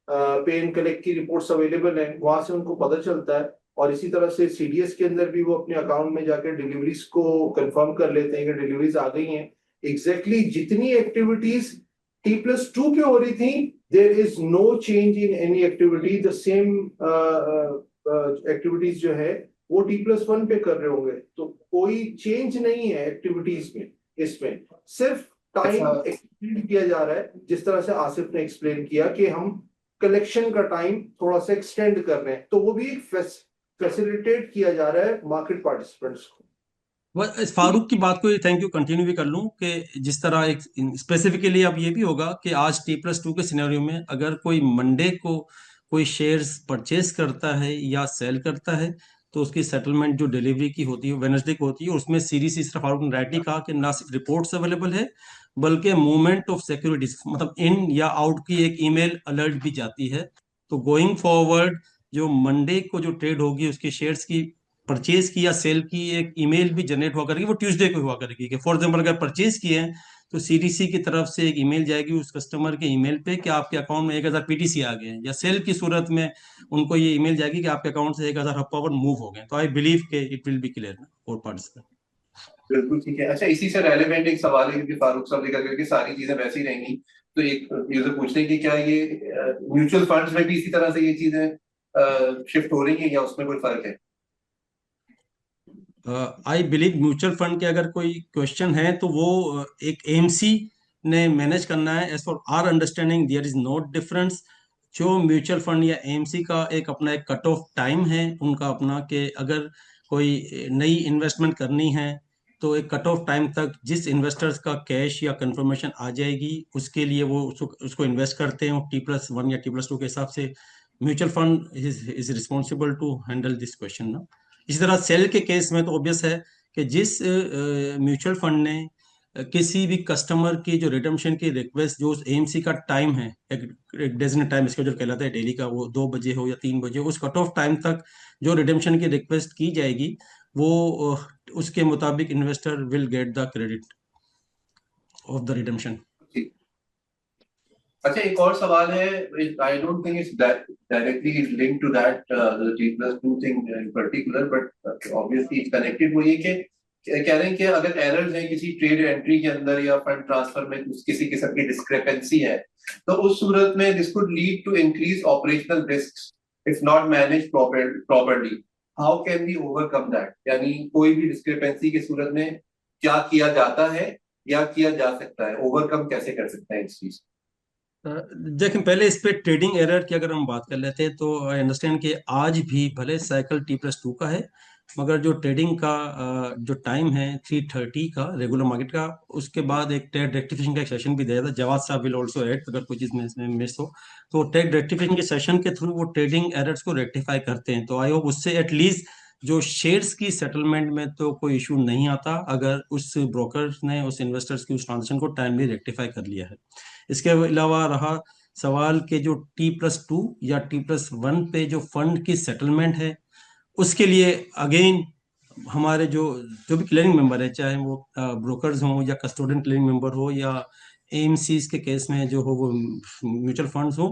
पे एंड कलेक्ट की रिपोर्ट्स अवेलेबल है, वहां से उनको पता चलता है। और इसी तरह से सीडीएस के अंदर भी वो अपने अकाउंट में जाकर डिलीवरीज को कंफर्म कर लेते हैं कि डिलीवरीज आ गई हैं। एग्जैक्टली जितनी एक्टिविटीज T+2 पे हो रही थी, there is no change in any activity. The same activities जो है वो T+1 पे कर रहे होंगे। तो कोई चेंज नहीं है एक्टिविटीज में, इसमें सिर्फ टाइम एक्सटेंड किया जा रहा है। जिस तरह से आसिफ ने एक्सप्लेन किया कि हम कलेक्शन का टाइम थोड़ा सा एक्सटेंड कर रहे हैं, तो वो भी फैसिलिटेट किया जा रहा है मार्केट पार्टिसिपेंट्स को। इस फारूक की बात को थैंक यू कंटिन्यू भी कर लूं कि जिस तरह एक स्पेसिफिकली अब ये भी होगा कि आज T+2 के सिनेरियो में अगर कोई मंडे को कोई शेयर्स परचेज करता है या सेल करता है, तो उसकी सेटलमेंट जो डिलीवरी की होती है वेडनेसडे को होती है। उसमें सीरीज इस तरह फारूक ने राइटली कहा कि ना सिर्फ रिपोर्ट्स अवेलेबल है, बल्कि मूवमेंट ऑफ सिक्योरिटीज मतलब इन या आउट की एक ईमेल अलर्ट भी जाती है। तो गोइंग फॉरवर्ड जो मंडे को जो ट्रेड होगी उसके शेयर्स की परचेज की या सेल की एक ईमेल भी जनरेट हुआ करेगी, वो ट्यूसडे को हुआ करेगी। कि फॉर एग्जाम्पल अगर परचेज किए हैं तो सीडीसी की तरफ से एक ईमेल जाएगी उस कस्टमर के ईमेल पे कि आपके अकाउंट में 1000 पीटीसी आ गए हैं, या सेल की सूरत में उनको ये ईमेल जाएगी कि आपके अकाउंट से 1000 हब पावर मूव हो गए। तो आई बिलीव के it will be clear for participant. बिल्कुल ठीक है। अच्छा, इसी से रेलेवेंट एक सवाल है, क्योंकि फारूक साहब जिक्र करके सारी चीजें वैसी ही रहेंगी, तो एक यूजर पूछते हैं कि क्या ये म्यूचुअल फंड्स में भी इसी तरह से ये चीजें शिफ्ट हो रही है या उसमें कोई फर्क है? आई बिलीव म्यूचुअल फंड के अगर कोई क्वेश्चन है तो वो एक एएमसी ने मैनेज करना है। As for our understanding there is no difference. जो म्यूचुअल फंड या एएमसी का अपना एक कट ऑफ टाइम है उनका अपना, कि अगर कोई नई इन्वेस्टमेंट करनी है तो एक कट ऑफ टाइम तक जिस इन्वेस्टर्स का कैश या कंफर्मेशन आ जाएगी उसके लिए वो उसको इन्वेस्ट करते हैं T+1 या T+2 के हिसाब से। Mutual fund is responsible to handle this question ना। इसी तरह सेल के केस में तो ऑब्वियस है कि जिस म्यूचुअल फंड ने किसी भी कस्टमर की जो रिडम्पशन की रिक्वेस्ट, जो उस एएमसी का टाइम है, एक डेजिग्नेट टाइम इसका जो कहलाता है डेली का, वो 2 बजे हो या 3 बजे, उस कट ऑफ टाइम तक जो रिडम्पशन की रिक्वेस्ट की जाएगी वो उसके मुताबिक investor will get the credit of the redemption. अच्छा, एक और सवाल है, I don't think it's directly linked to that the T+2 thing in particular, but obviously it's connected. वो ये कि कह रहे हैं कि अगर एरर्स हैं किसी ट्रेड एंट्री के अंदर या फंड ट्रांसफर में किसी किस्म की डिस्क्रिपेंसी है, तो उस सूरत में this could lead to increase operational risks if not managed properly. How can we overcome that? यानी कोई भी डिस्क्रिपेंसी की सूरत में क्या किया जाता है या किया जा सकता है, ओवरकम कैसे कर सकते हैं इस चीज? देखें, पहले इस पे ट्रेडिंग एरर की अगर हम बात कर लेते हैं तो आई अंडरस्टैंड कि आज भी भले साइकिल T+2 का है, मगर जो ट्रेडिंग का जो टाइम है 3:30 का रेगुलर मार्केट का, उसके बाद एक ट्रेड रेक्टिफिकेशन का एक सेशन भी दिया था। जवाद साहब विल ऑल्सो ऐड अगर कोई चीज़ में मिस हो तो। ट्रेड रेक्टिफिकेशन के सेशन के थ्रू वो ट्रेडिंग एरर्स को रेक्टिफाई करते हैं। तो आई होप उससे एटलीस्ट जो शेयर्स की सेटलमेंट में तो कोई इशू नहीं आता, अगर उस ब्रोकर ने उस इन्वेस्टर्स की उस ट्रांजेक्शन को टाइमली रेक्टिफाई कर लिया है। इसके अलावा रहा सवाल के जो T+2 या T+1 पे जो फंड की सेटलमेंट है, उसके लिए अगेन हमारे जो जो भी क्लियरिंग मेंबर है, चाहे वो ब्रोकर्स हों या कस्टोडियन क्लियरिंग मेंबर हो या एएमसीज के केस में जो हो वो म्यूचुअल फंड्स हो,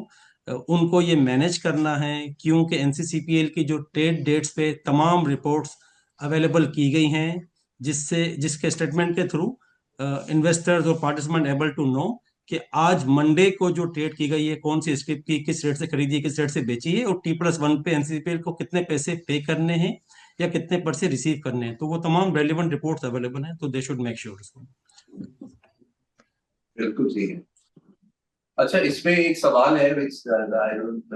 उनको ये मैनेज करना है। क्योंकि एनसीसीपीएल की जो ट्रेड डेट्स पे तमाम रिपोर्ट्स अवेलेबल की गई हैं, जिसके स्टेटमेंट के थ्रू इन्वेस्टर्स और पार्टिसिपेंट एबल टू नो कि आज मंडे को जो ट्रेड की गई है कौन सी स्क्रिप्ट की किस रेट से खरीदी है किस रेट से बेची है, और T+1 पे एनसीसीपीएल को कितने पैसे पे करने हैं या कितने पैसे रिसीव करने हैं। तो वो तमाम रेलिवेंट रिपोर्ट्स अवेलेबल हैं, तो दे शुड मेक श्योर इसको। बिल्कुल सही है। अच्छा, इसमें एक सवाल है which I don't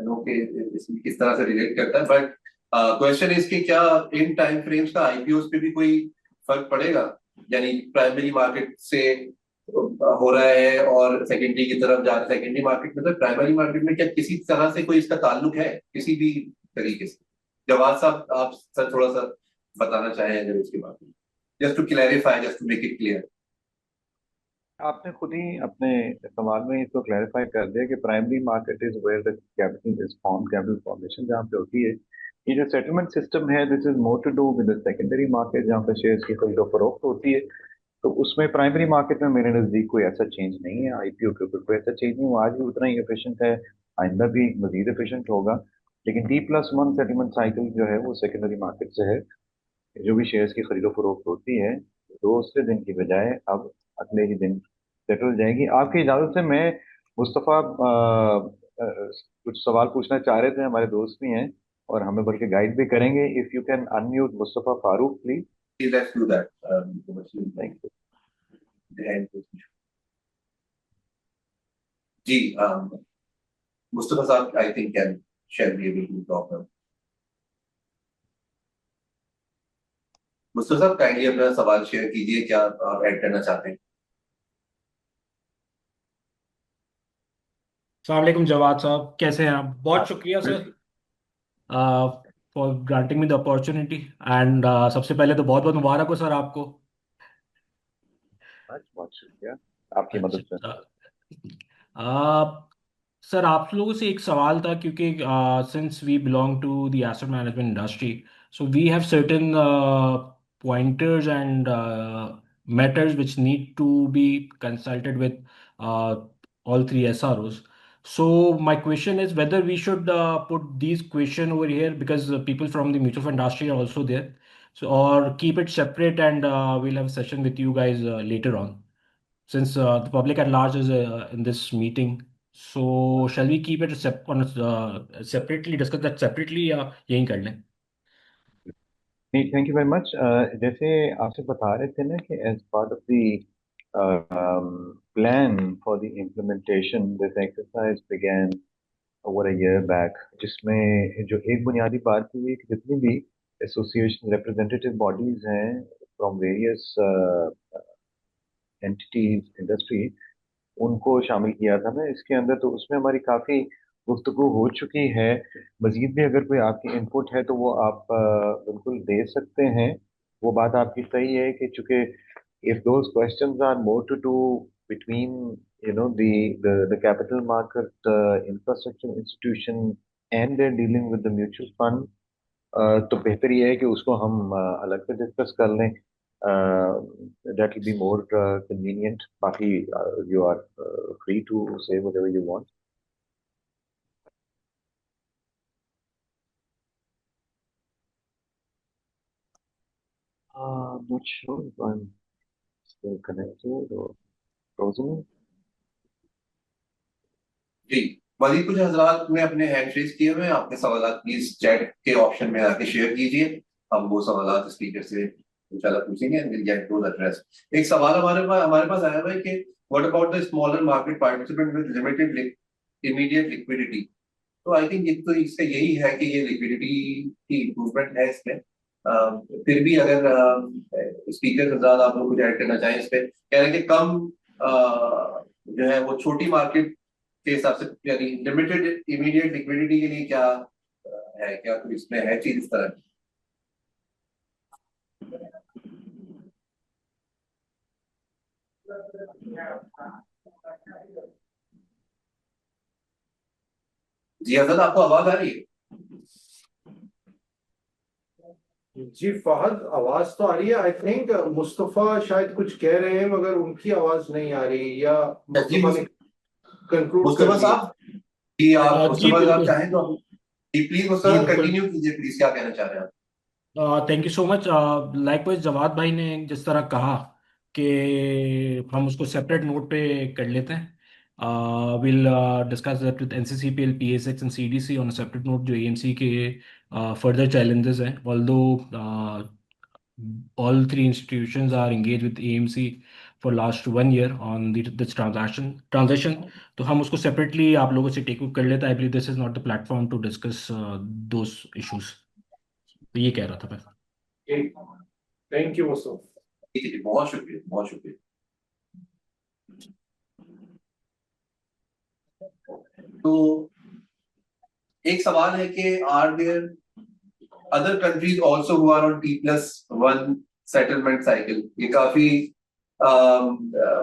know कि इसमें किस तरह से रिलेट करता है, बट क्वेश्चन इसके क्या इन टाइम फ्रेम्स का आईपीओ पे भी कोई फर्क पड़ेगा, यानी प्राइमरी मार्केट से हो रहा है और सेकेंडरी की तरफ जा रहा है, सेकेंडरी मार्केट में तो प्राइमरी मार्केट में क्या किसी तरह से कोई इसका ताल्लुक है किसी भी तरीके से? जवाब साहब आप सर थोड़ा सा बताना चाहें अगर इसके बारे में, just to clarify, just to make it clear. आपने खुद ही अपने सवाल में इसको क्लैरिफाई कर दिया कि primary market is where the capital is form, capital formation जहाँ पे होती है। ये जो सेटलमेंट सिस्टम है this is more to do with the secondary market जहाँ पे शेयर्स की खरीदो फरोख्त होती है। तो उसमें प्राइमरी मार्केट में मेरे नज़दीक कोई ऐसा चेंज नहीं है, आईपीओ के ऊपर कोई ऐसा चेंज नहीं, वो आज भी उतना ही एफिशिएंट है, आइंदा भी मजीद एफिशिएंट होगा। लेकिन T+1 सेटलमेंट साइकिल जो है वो सेकेंडरी मार्केट से है। जो भी शेयर्स की खरीदो फरोख्त होती है दूसरे दिन की बजाय अब अगले ही दिन सेटल हो जाएगी। आपकी इजाजत से मैं मुस्तफ़ा कुछ सवाल पूछना चाह रहे थे, हमारे दोस्त भी हैं और हमें बल्कि गाइड भी करेंगे। If you can unmute Mustafa Farooq please. Let's do that. Thank you. जी मुस्तफा साहब I think can share be able to talk now. Mustafa साहब काइंडली अपना सवाल शेयर कीजिए, क्या आप ऐड करना चाहते हैं? अस्सलाम वालेकुम जवाद साहब, कैसे हैं आप? बहुत शुक्रिया sir for granting me the opportunity and सबसे पहले तो बहुत बहुत मुबारक हो सर आपको। बहुत बहुत शुक्रिया आपकी मदद से। अच्छा सर आप लोगों से एक सवाल था क्योंकि since we belong to the asset management industry, so we have certain pointers and matters which need to be consulted with all three SROs. So my question is whether we should put these question over here because people from the mutual fund industry are also there. So or keep it separate and we'll have a session with you guys later on since the public at large is in this meeting. So shall we keep it separately, discuss that separately या यहीं कर लें? नहीं, thank you very much. जैसे आपसे बता रहे थे ना कि as part of the plan for the implementation this exercise began over a year back, जिसमें जो एक बुनियादी बात थी कि जितनी भी एसोसिएशन रिप्रेजेंटेटिव बॉडीज हैं फ्रॉम वेरियस एंटिटीज इंडस्ट्री, उनको शामिल किया था मैं इसके अंदर। तो उसमें हमारी काफ़ी गुफ्तगू हो चुकी है। मजीद भी अगर कोई आपकी इनपुट है तो वो आप बिल्कुल दे सकते हैं। वो बात आपकी सही है कि चूंकि if those questions are more to do between the capital market infrastructure institution and they're dealing with the mutual fund, तो बेहतर ये है कि उसको हम अलग से डिस्कस कर लें। That will be more convenient. बाकी you are free to say whatever you want. I'm not sure if I'm still connected or frozen. जी मजीद कुछ हजरात ने अपने हैंड रेज किए हुए हैं, आपके सवाल प्लीज चैट के ऑप्शन में आके शेयर कीजिए, हम वो सवाल स्पीकर से इंशाल्लाह पूछेंगे and will get to address. एक सवाल हमारे पास आया हुआ है कि what about the smaller market participant with limited immediate liquidity. तो आई थिंक तो इसका यही है कि ये लिक्विडिटी की इम्प्रूवमेंट है इसमें। फिर भी अगर स्पीकर हजरात आप लोग कुछ ऐड करना चाहें इस पे, कह रहे हैं कि कम जो है वो छोटी मार्केट के हिसाब से, यानी लिमिटेड इमीडिएट लिक्विडिटी के लिए क्या है, क्या कुछ इसमें है चीज इस तरह की? जी हजरत आपको आवाज आ रही है? जी फहद आवाज तो आ रही है। आई थिंक मुस्तफा शायद कुछ कह रहे हैं मगर उनकी आवाज नहीं आ रही, या जी मुस्तफा ने कंक्लूड कर मुस्तफा दिया। साहब कि आप जी मुस्तफा साहब बिल्कुल, चाहें तो प्लीज जी मुस्तफा बिल्कुल। कंटिन्यू कीजिए प्लीज, क्या कहना चाह रहे हैं आप? Thank you so much. Likewise Jawad भाई ने जिस तरह कहा कि हम उसको सेपरेट नोट पे कर लेते हैं, will discuss that with NCCPL, PSX and CDC on separate note जो एएमसी के फर्दर चैलेंजेस हैं। Although all three institutions are engaged with AMC for last 1 year on this transition, तो हम उसको separately आप लोगों से टेक कर लेते हैं। I believe this is not the platform to discuss those issues. तो ये कह रहा था मैं। Thank you Mustafa. ठीक है जी, बहुत शुक्रिया, बहुत शुक्रिया। तो एक सवाल है कि are there other countries also who are on T+1 settlement cycle? ये काफी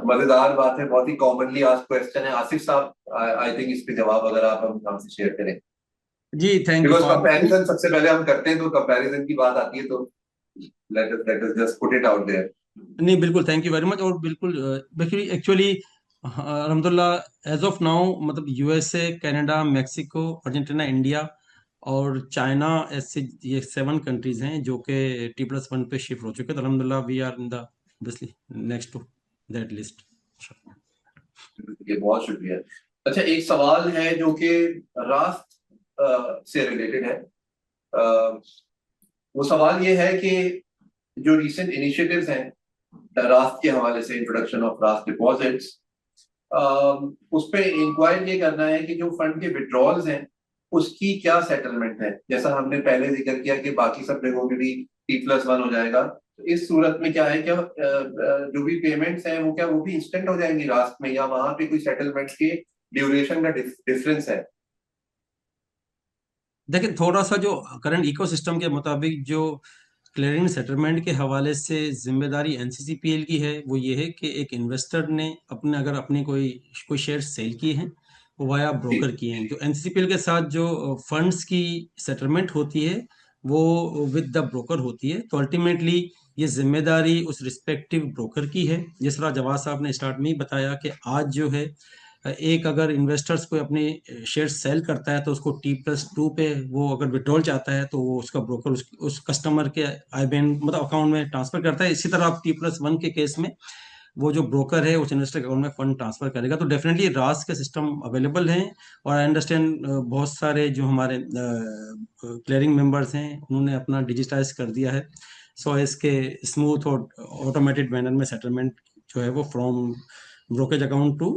मजेदार बात है, बहुत ही कॉमनली आस्क्ड क्वेश्चन है। आसिफ साहब, आई थिंक इस पे जवाब अगर आप हमसे शेयर करें, जी thank you because for comparison सबसे पहले हम करते हैं, तो कंपैरिजन की बात आती है तो let us just put it out there. नहीं बिल्कुल थैंक यू वेरी मच। और बिल्कुल एक्चुअली अल्हम्दुलिल्लाह एज ऑफ नाउ मतलब USA, Canada, Mexico, Argentina, India और चाइना, ऐसे ये 7 कंट्रीज हैं जो कि T+1 पे शिफ्ट हो चुके हैं। तो अल्हम्दुलिल्लाह we are in the obviously next to that list. ये बहुत शुक्रिया। अच्छा, एक सवाल है जो कि रास्त से रिलेटेड है। वो सवाल ये है कि जो रिसेंट इनिशिएटिव्स हैं रास्त के हवाले से, इंट्रोडक्शन ऑफ रास्त डिपॉजिट्स, उस पे इंक्वायरी ये करना है कि जो फंड के विड्रॉल्स हैं उसकी क्या सेटलमेंट है। जैसा हमने पहले जिक्र किया कि बाकी सब जगहों में भी T+1 हो जाएगा, तो इस सूरत में क्या है, क्या जो भी पेमेंट्स हैं वो क्या वो भी इंस्टेंट हो जाएंगी रास्त में, या वहां पे कोई सेटलमेंट के ड्यूरेशन का डिफरेंस है? देखिए थोड़ा सा जो करंट इकोसिस्टम के मुताबिक जो क्लियरिंग सेटलमेंट के हवाले से जिम्मेदारी एनसीसीपीएल की है, वो ये है कि एक इन्वेस्टर ने अपने अगर अपने कोई शेयर सेल किए हैं वो वाया जी। ब्रोकर किए हैं। जो एनसीसीपीएल के साथ जो फंड्स की सेटलमेंट होती है वो विद द ब्रोकर होती है। तो अल्टीमेटली ये जिम्मेदारी उस रिस्पेक्टिव ब्रोकर की है। जिस तरह जवाद साहब ने स्टार्ट में ही बताया कि आज जो है एक अगर इन्वेस्टर्स को अपने शेयर सेल करता है तो उसको T+2 पे वो अगर विड्रॉल चाहता है तो वो उसका ब्रोकर उस कस्टमर के आईबीएन मतलब अकाउंट में ट्रांसफर करता है। इसी तरह आप T+1 के केस में वो जो ब्रोकर है उस इन्वेस्टर के अकाउंट में फंड ट्रांसफर करेगा। तो डेफिनेटली रास के सिस्टम अवेलेबल हैं। और आई अंडरस्टैंड बहुत सारे जो हमारे क्लियरिंग मेंबर्स हैं उन्होंने अपना डिजिटाइज कर दिया है। सो इसके स्मूथ और ऑटोमेटेड मैनर में सेटलमेंट जो है वो from brokerage account to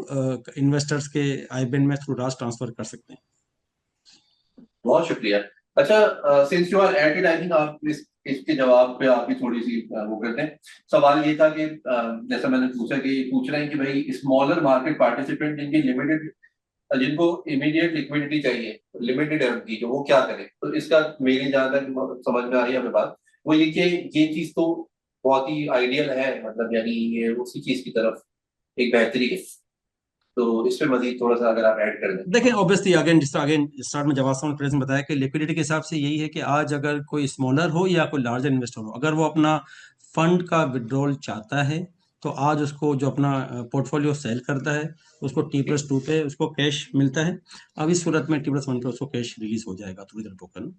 investors के आईबीएन में थ्रू रास ट्रांसफर कर सकते हैं। बहुत शुक्रिया। अच्छा, since you are at it, I think आप इसके जवाब पे आप भी थोड़ी सी वो करते हैं। सवाल ये था कि जैसा मैंने पूछा कि पूछ रहे हैं कि भाई स्मॉलर मार्केट पार्टिसिपेंट जिनकी लिमिटेड, जिनको इमीडिएट लिक्विडिटी चाहिए, लिमिटेड अर्न की, जो वो क्या करें। तो इसका मेरी जहां तक समझ में आ रही है हमें बात, वो ये कि ये चीज तो बहुत ही आइडियल है, मतलब यानी ये उसी चीज की तरफ एक बेहतरी है। तो इस पे मजीद थोड़ा सा अगर आप ऐड कर दें। देखें ऑब्वियसली अगेन जिस तरह अगेन स्टार्ट में जवाब साहब ने प्रेजेंट बताया कि लिक्विडिटी के हिसाब से यही है कि आज अगर कोई स्मॉलर हो या कोई लार्जर इन्वेस्टर हो, अगर वो अपना फंड का विड्रॉल चाहता है तो आज उसको जो अपना पोर्टफोलियो सेल करता है उसको T+2 पे उसको कैश मिलता है। अब इस सूरत में T+1 पे उसको कैश रिलीज हो जाएगा थोड़ी देर टोकन।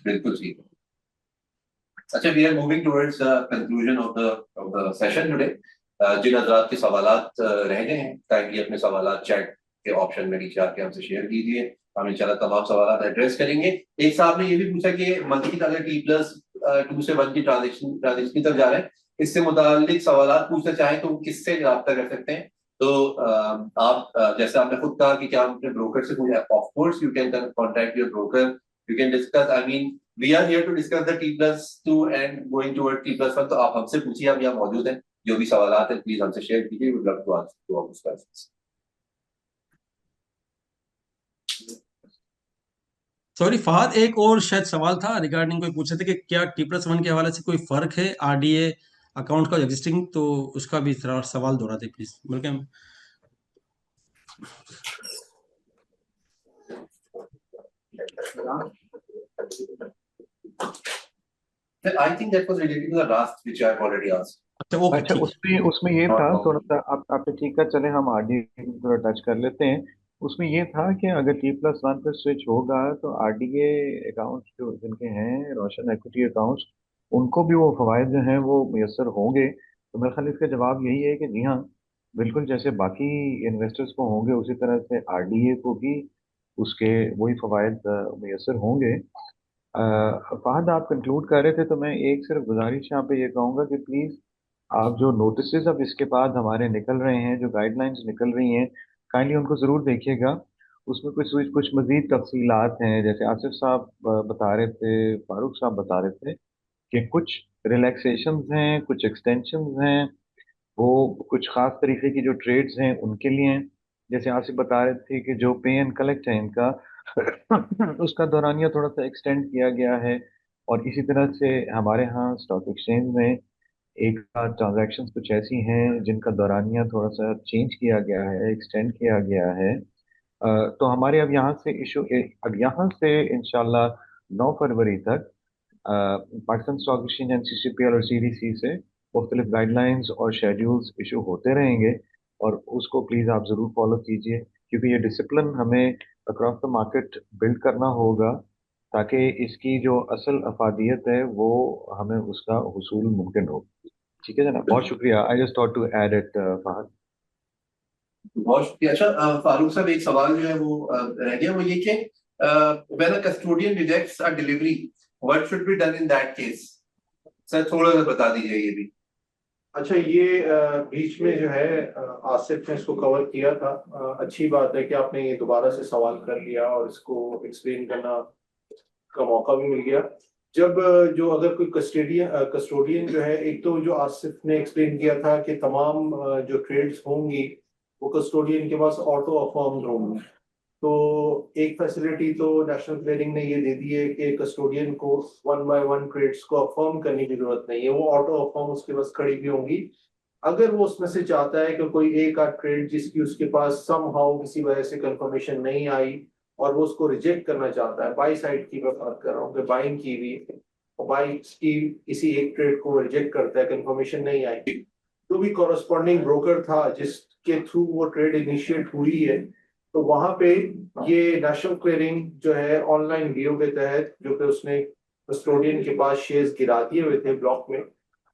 बिल्कुल ठीक। अच्छा, we are moving towards conclusion of the session today. जिन हजरात के सवालात रह गए हैं, काइंडली अपने सवालात चैट के ऑप्शन में नीचे आके हमसे शेयर कीजिए। हम इंशाल्लाह तमाम सवालात एड्रेस करेंगे। एक साहब ने ये भी पूछा कि मजीद अगर T+2 से 1 की ट्रांजिशन की तरफ जा रहे हैं, इससे मुतालिक सवालात पूछना चाहें तो किससे रब्ता कर सकते हैं? तो आप जैसे आपने खुद कहा कि क्या आप अपने ब्रोकर से पूछे, of course you can contact your broker, you can discuss, I mean we are here to discuss the T+2 and going toward T+1। तो आप हमसे पूछिए, हम यहाँ मौजूद हैं। जो भी सवालात है प्लीज हमसे शेयर कीजिए, would love to answer to all this questions. Sorry Fahad, एक और शायद सवाल था रिगार्डिंग, कोई पूछ रहे थे कि क्या T+1 के हवाले से कोई फर्क है आरडीए अकाउंट का एग्जिस्टिंग, तो उसका भी थोड़ा सवाल दोहरा दे प्लीज, बल्कि हम I think that was related to the last which I have already asked. अच्छा ओके अच्छा, ठीक उसमें उसमें ये था थोड़ा सा, आपने ठीक है, चले हम आरडी थोड़ा टच कर लेते हैं। उसमें ये था कि अगर T+1 पे स्विच होगा तो आरडीए अकाउंट्स जो जिनके हैं रोशन एक्विटी अकाउंट्स, उनको भी वो फवायद जो हैं वो मैसर होंगे। तो मेरे ख्याल इसका जवाब यही है कि जी हाँ, बिल्कुल जैसे बाकी इन्वेस्टर्स को होंगे उसी तरह से आरडीए को भी उसके वही फवायद मैसर होंगे। फहद, आप कंक्लूड कर रहे थे तो मैं एक सिर्फ गुजारिश यहाँ पे ये कहूँगा कि प्लीज़ आप जो नोटिस अब इसके बाद हमारे निकल रहे हैं, जो गाइडलाइंस निकल रही हैं, काइंडली उनको ज़रूर देखिएगा। उसमें कुछ मजीद तफसीलात हैं, जैसे आसिफ साहब बता रहे थे, फारूक साहब बता रहे थे कि कुछ रिलैक्सेशंस हैं, कुछ एक्सटेंशंस हैं, वो कुछ खास तरीके की जो ट्रेड्स हैं उनके लिए हैं। जैसे आसिफ बता रहे थे कि जो पे एंड कलेक्ट है इनका उसका दौरानिया थोड़ा सा एक्सटेंड किया गया है। और इसी तरह से हमारे यहाँ स्टॉक एक्सचेंज में एक ट्रांजैक्शंस कुछ ऐसी हैं जिनका दौरानिया थोड़ा सा चेंज किया गया है, एक्सटेंड किया गया है। तो हमारे अब यहाँ से अब यहाँ से इंशाल्लाह 9 फरवरी तक पाकिस्तान स्टॉक एक्सचेंज, एनसीसीपीएल और सीडीसी से मुख्तलिफ गाइडलाइंस और शेड्यूल्स इशू होते रहेंगे, और उसको प्लीज़ आप ज़रूर फॉलो कीजिए, क्योंकि ये डिसिप्लिन हमें अक्रॉस द मार्केट बिल्ड करना होगा, ताकि इसकी जो असल अफादियत है वो हमें उसका हुसूल मुमकिन हो। ठीक है जनाब, बहुत शुक्रिया। I just thought to add it Fahad. बहुत शुक्रिया। अच्छा, फारूक साहब, एक सवाल जो है वो रह गया, वो ये कि when a custodian rejects a delivery, what should be done in that case? Sir थोड़ा सा बता दीजिए ये भी। अच्छा, ये बीच में जो है आसिफ ने इसको कवर किया था। अच्छी बात है कि आपने ये दोबारा से सवाल कर लिया और इसको एक्सप्लेन करना का मौका भी मिल गया। जब जो अगर कोई कस्टोडियन जो है, एक तो जो आसिफ ने एक्सप्लेन किया था कि तमाम जो ट्रेड्स होंगी वो कस्टोडियन के पास ऑटो अफर्म्ड होंगी। तो एक फैसिलिटी तो नेशनल क्लियरिंग ने ये दे दी है कि कस्टोडियन को 1 बाय 1 ट्रेड्स को अफर्म करने की जरूरत नहीं है, वो ऑटो अफर्म उसके पास खड़ी भी होंगी। अगर वो उसमें से चाहता है कि कोई एक आध ट्रेड जिसकी उसके पास समहाउ किसी वजह से कंफर्मेशन नहीं आई और वो उसको रिजेक्ट करना चाहता है, बाई साइड की मैं बात कर रहा हूँ कि बाइंग की भी, और बाई की किसी एक ट्रेड को रिजेक्ट करता है, कंफर्मेशन नहीं आई, तो भी कॉरेस्पॉन्डिंग ब्रोकर था जिसके थ्रू वो ट्रेड इनिशिएट हुई है, तो वहां पे ये नेशनल क्लियरिंग जो है ऑनलाइन वीओ के तहत, जो कि उसने कस्टोडियन के पास शेयर्स गिरा दिए हुए थे ब्लॉक में,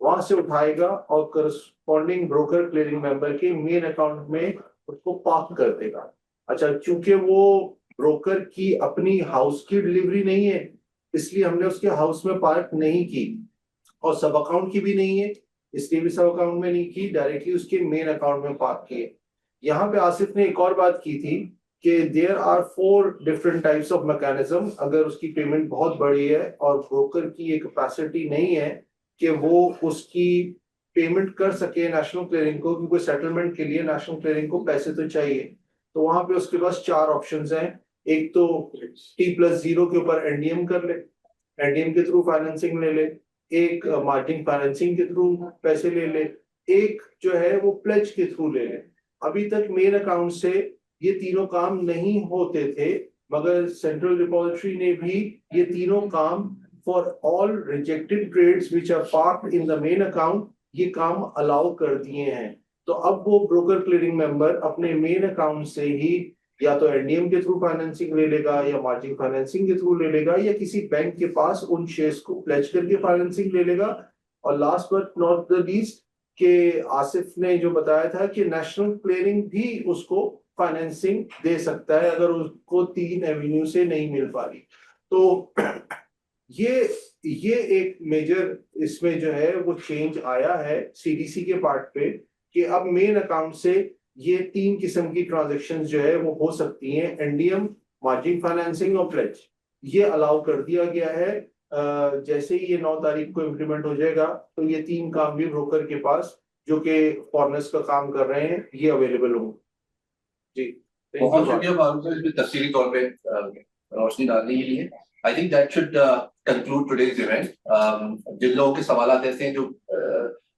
वहां से उठाएगा और करस्पॉन्डिंग ब्रोकर क्लियरिंग मेंबर के मेन अकाउंट में उसको पार्क कर देगा। अच्छा, चूंकि वो ब्रोकर की अपनी हाउस की डिलीवरी नहीं है, इसलिए हमने उसके हाउस में पार्क नहीं की, और सब अकाउंट की भी नहीं है इसलिए भी सब अकाउंट में नहीं की, डायरेक्टली उसके मेन अकाउंट में पार्क किए। यहाँ पे आसिफ ने एक और बात की थी कि there are 4 different types of mechanism. अगर उसकी पेमेंट बहुत बड़ी है और ब्रोकर की एक कैपेसिटी नहीं है कि वो उसकी पेमेंट कर सके नेशनल क्लियरिंग को, क्योंकि सेटलमेंट के लिए नेशनल क्लियरिंग को पैसे तो चाहिए, तो वहां पे उसके पास 4 ऑप्शंस हैं। एक तो T+0 के ऊपर एनडीएम कर ले, एनडीएम के थ्रू फाइनेंसिंग ले ले, एक मार्जिन फाइनेंसिंग के थ्रू पैसे ले ले, एक जो है वो प्लेज के थ्रू ले ले। अभी तक मेन अकाउंट से ये तीनों काम नहीं होते थे, मगर सेंट्रल डिपॉजिटरी ने भी ये तीनों काम for all rejected trades which are parked in the main account, ये काम अलाउ कर दिए हैं। तो अब वो ब्रोकर क्लियरिंग मेंबर अपने मेन अकाउंट से ही या तो एनडीएम के थ्रू फाइनेंसिंग ले लेगा, या मार्जिन फाइनेंसिंग के थ्रू ले लेगा, या किसी बैंक के पास उन शेयर्स को प्लेज करके फाइनेंसिंग ले लेगा। और last but not the least, के आसिफ ने जो बताया था कि नेशनल क्लियरिंग भी उसको फाइनेंसिंग दे सकता है अगर उसको 3 एवेन्यू से नहीं मिल पा रही। तो ये एक मेजर इसमें जो है वो चेंज आया है सीडीसी के पार्ट पे, कि अब मेन अकाउंट से ये 3 किस्म की ट्रांजैक्शंस जो है वो हो सकती हैं, एनडीएम, मार्जिन फाइनेंसिंग और प्लेज, ये अलाउ कर दिया गया है। जैसे ही ये 9 तारीख को इम्प्लीमेंट हो जाएगा तो ये 3 काम भी ब्रोकर के पास जो कि फॉरनर्स का काम कर रहे हैं ये अवेलेबल होंगे। जी, बहुत शुक्रिया फारूक साहब, इसमें तफसीली तौर पे रोशनी डालने के लिए। I think that should conclude today's event. जिन लोगों के सवाल ऐसे हैं जो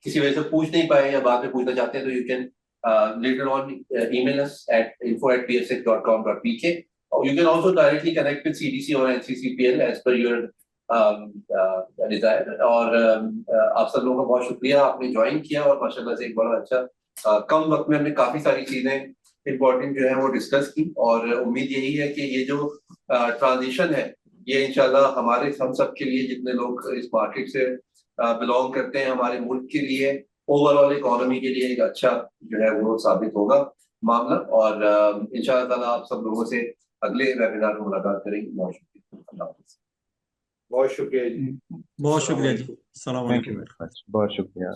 किसी वजह से पूछ नहीं पाए या बाद में पूछना चाहते हैं, तो you can later on email us at info@psx.com.pk, or you can also directly connect with CDC or NCCPL as per your desire। और आप सब लोगों का बहुत शुक्रिया, आपने ज्वाइन किया और माशाल्लाह से एक बड़ा अच्छा कम वक्त में हमने काफी सारी चीजें इंपॉर्टेंट जो है वो डिस्कस की, और उम्मीद यही है कि ये जो ट्रांजिशन है ये इंशाल्लाह हमारे हम सब के लिए, जितने लोग इस मार्केट से बिलोंग करते हैं, हमारे मुल्क के लिए, ओवरऑल इकोनॉमी के लिए एक अच्छा जो है वो साबित होगा मामला। और इंशाल्लाह ताला आप सब लोगों से अगले वेबिनार में मुलाकात करेंगे। बहुत शुक्रिया, बहुत शुक्रिया जी, बहुत शुक्रिया जी, अस्सलाम थैंक वालेकुम। यू वेरी मच, बहुत शुक्रिया।